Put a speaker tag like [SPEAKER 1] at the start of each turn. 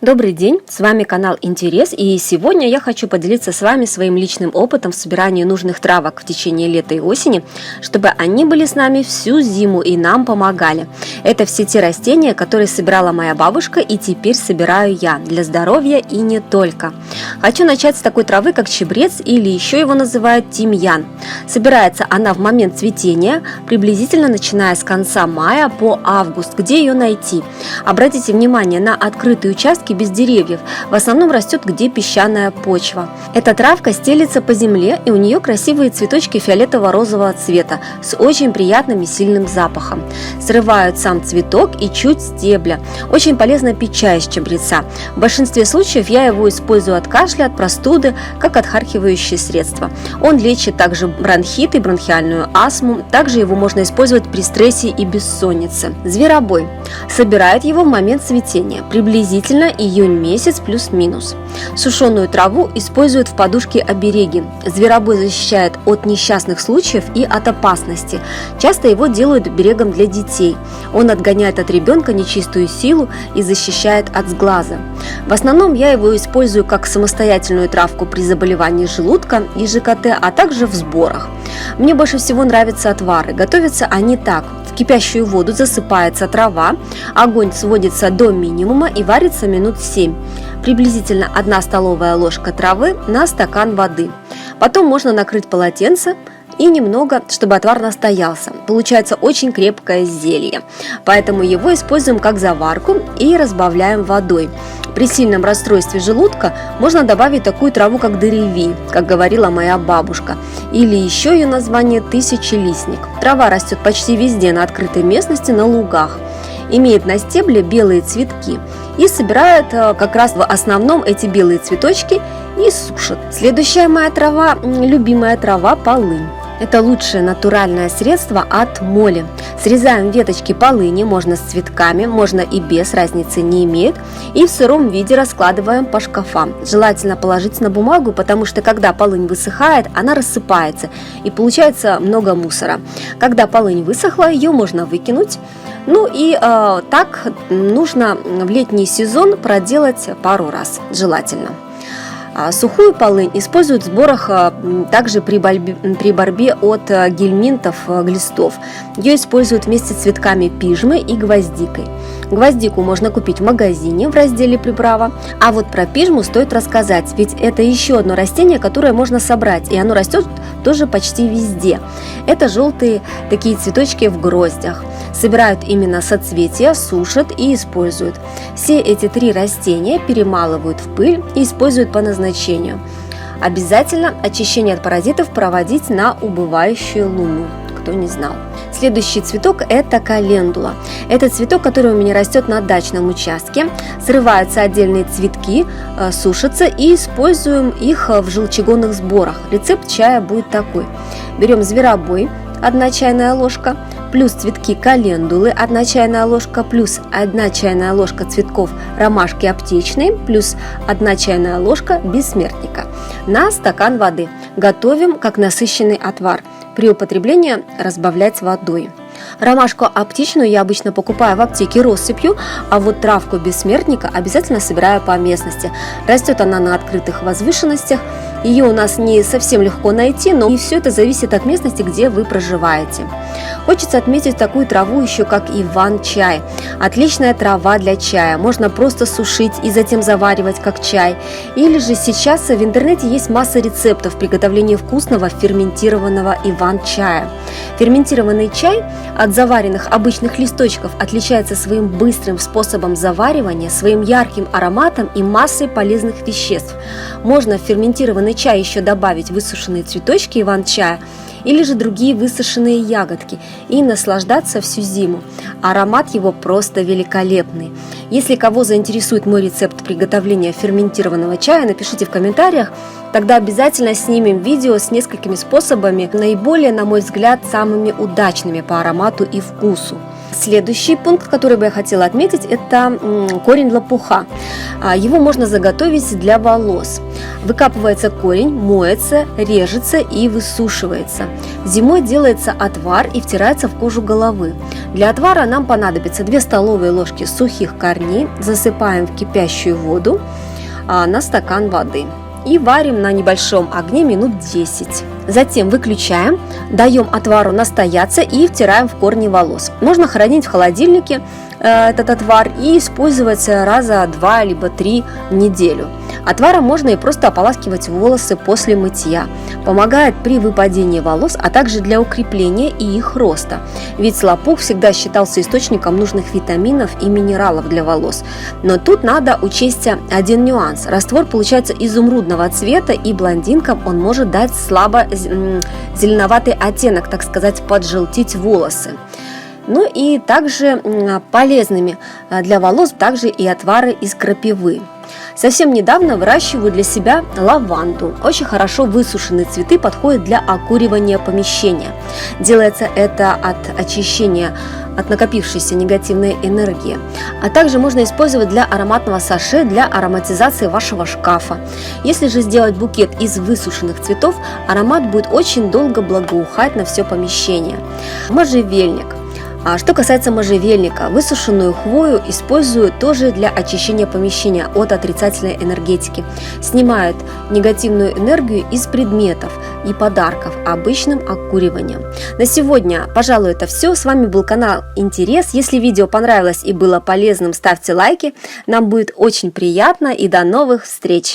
[SPEAKER 1] Добрый день, с вами канал Интерес, и сегодня я хочу поделиться с вами своим личным опытом в собирании нужных травок в течение лета и осени, чтобы они были с нами всю зиму и нам помогали. Это все те растения, которые собирала моя бабушка, и теперь собираю я для здоровья и не только. Хочу начать с такой травы, как чебрец, или еще его называют тимьян. Собирается она в момент цветения, приблизительно начиная с конца мая по август. Где ее найти? Обратите внимание на открытые участки без деревьев, в основном растет где песчаная почва. Эта травка стелится по земле, и у нее красивые цветочки фиолетово-розового цвета с очень приятным и сильным запахом. Срывают сам цветок и чуть стебля. Очень полезно пить чай из чабреца. В большинстве случаев я его использую от кашля, от простуды, как отхаркивающее средство. Он лечит также бронхит и бронхиальную астму. Также его можно использовать при стрессе и бессоннице. Зверобой. Собирают его в момент цветения, приблизительно июнь месяц плюс-минус. Сушеную траву используют в подушке-обереги. Зверобой защищает от несчастных случаев и от опасности. Часто его делают берегом для детей. Он отгоняет от ребенка нечистую силу и защищает от сглаза. В основном я его использую как самостоятельную травку при заболевании желудка и ЖКТ, а также в сборах. Мне больше всего нравятся отвары. Готовятся они так. В кипящую воду засыпается трава, огонь сводится до минимума и варится минут 7. Приблизительно 1 столовая ложка травы на стакан воды. Потом можно накрыть полотенце и немного, чтобы отвар настоялся. Получается очень крепкое зелье, поэтому его используем как заварку и разбавляем водой. При сильном расстройстве желудка можно добавить такую траву, как дыреви, как говорила моя бабушка, или еще ее название тысячелистник. Трава растет почти везде на открытой местности, на лугах. Имеет на стебле белые цветки и собирают как раз в основном эти белые цветочки и сушат. Следующая моя трава, любимая трава, полынь. Это лучшее натуральное средство от моли. Срезаем веточки полыни, можно с цветками, можно и без, разницы не имеет. И в сыром виде раскладываем по шкафам. Желательно положить на бумагу, потому что когда полынь высыхает, она рассыпается и получается много мусора. Когда полынь высохла, ее можно выкинуть. Так нужно в летний сезон проделать пару раз, желательно. Сухую полынь используют в сборах также при борьбе от гельминтов, глистов. Ее используют вместе с цветками пижмы и гвоздикой. Гвоздику можно купить в магазине в разделе «Приправа», а вот про пижму стоит рассказать, ведь это еще одно растение, которое можно собрать, и оно растет тоже почти везде. Это желтые такие цветочки в гроздях. Собирают именно соцветия, сушат и используют. Все эти 3 растения перемалывают в пыль и используют по назначению. Обязательно очищение от паразитов проводить на убывающую луну, кто не знал. Следующий цветок – это календула. Это цветок, который у меня растет на дачном участке. Срываются отдельные цветки, сушатся и используем их в желчегонных сборах. Рецепт чая будет такой. Берем зверобой, 1 чайная ложка, плюс цветки календулы, 1 чайная ложка, плюс 1 чайная ложка цветков ромашки аптечной, плюс 1 чайная ложка бессмертника на стакан воды. Готовим как насыщенный отвар. При употреблении разбавлять водой. Ромашку аптечную я обычно покупаю в аптеке россыпью, а вот травку бессмертника обязательно собираю по местности. Растет она на открытых возвышенностях. Ее у нас не совсем легко найти, но и все это зависит от местности, где вы проживаете. Хочется отметить такую траву еще, как иван-чай. Отличная трава для чая. Можно просто сушить и затем заваривать как чай. Или же сейчас в интернете есть масса рецептов приготовления вкусного ферментированного иван-чая. Ферментированный чай от заваренных обычных листочков отличается своим быстрым способом заваривания, своим ярким ароматом и массой полезных веществ. Можно в ферментированный чай еще добавить высушенные цветочки иван-чая или же другие высушенные ягодки и наслаждаться всю зиму. Аромат его просто великолепный. Если кого заинтересует мой рецепт приготовления ферментированного чая, напишите в комментариях, тогда обязательно снимем видео с несколькими способами, наиболее, на мой взгляд, самыми удачными по аромату и вкусу. Следующий пункт, который бы я хотела отметить, это корень лопуха. Его можно заготовить для волос. Выкапывается корень, моется, режется и высушивается. Зимой делается отвар и втирается в кожу головы. Для отвара нам понадобится 2 столовые ложки сухих корней, засыпаем в кипящую воду на стакан воды и варим на небольшом огне минут 10. Затем выключаем, даем отвару настояться и втираем в корни волос. Можно хранить в холодильнике этот отвар и использовать раза 2 либо 3 в неделю. Отваром можно и просто ополаскивать волосы после мытья. Помогает при выпадении волос, а также для укрепления и их роста. Ведь лопух всегда считался источником нужных витаминов и минералов для волос. Но тут надо учесть один нюанс. Раствор получается изумрудного цвета, и блондинкам он может дать слабо зеленоватый оттенок, так сказать, поджелтить волосы. Ну и также полезными для волос также и отвары из крапивы. Совсем недавно выращиваю для себя лаванду. Очень хорошо высушенные цветы подходят для окуривания помещения. Делается это от очищения от накопившейся негативной энергии. А также можно использовать для ароматного саше, для ароматизации вашего шкафа. Если же сделать букет из высушенных цветов, аромат будет очень долго благоухать на все помещение. Можжевельник. Что касается можжевельника, высушенную хвою используют тоже для очищения помещения от отрицательной энергетики. Снимают негативную энергию из предметов и подарков обычным окуриванием. На сегодня, пожалуй, это все. С вами был канал Интерес. Если видео понравилось и было полезным, ставьте лайки. Нам будет очень приятно, и до новых встреч!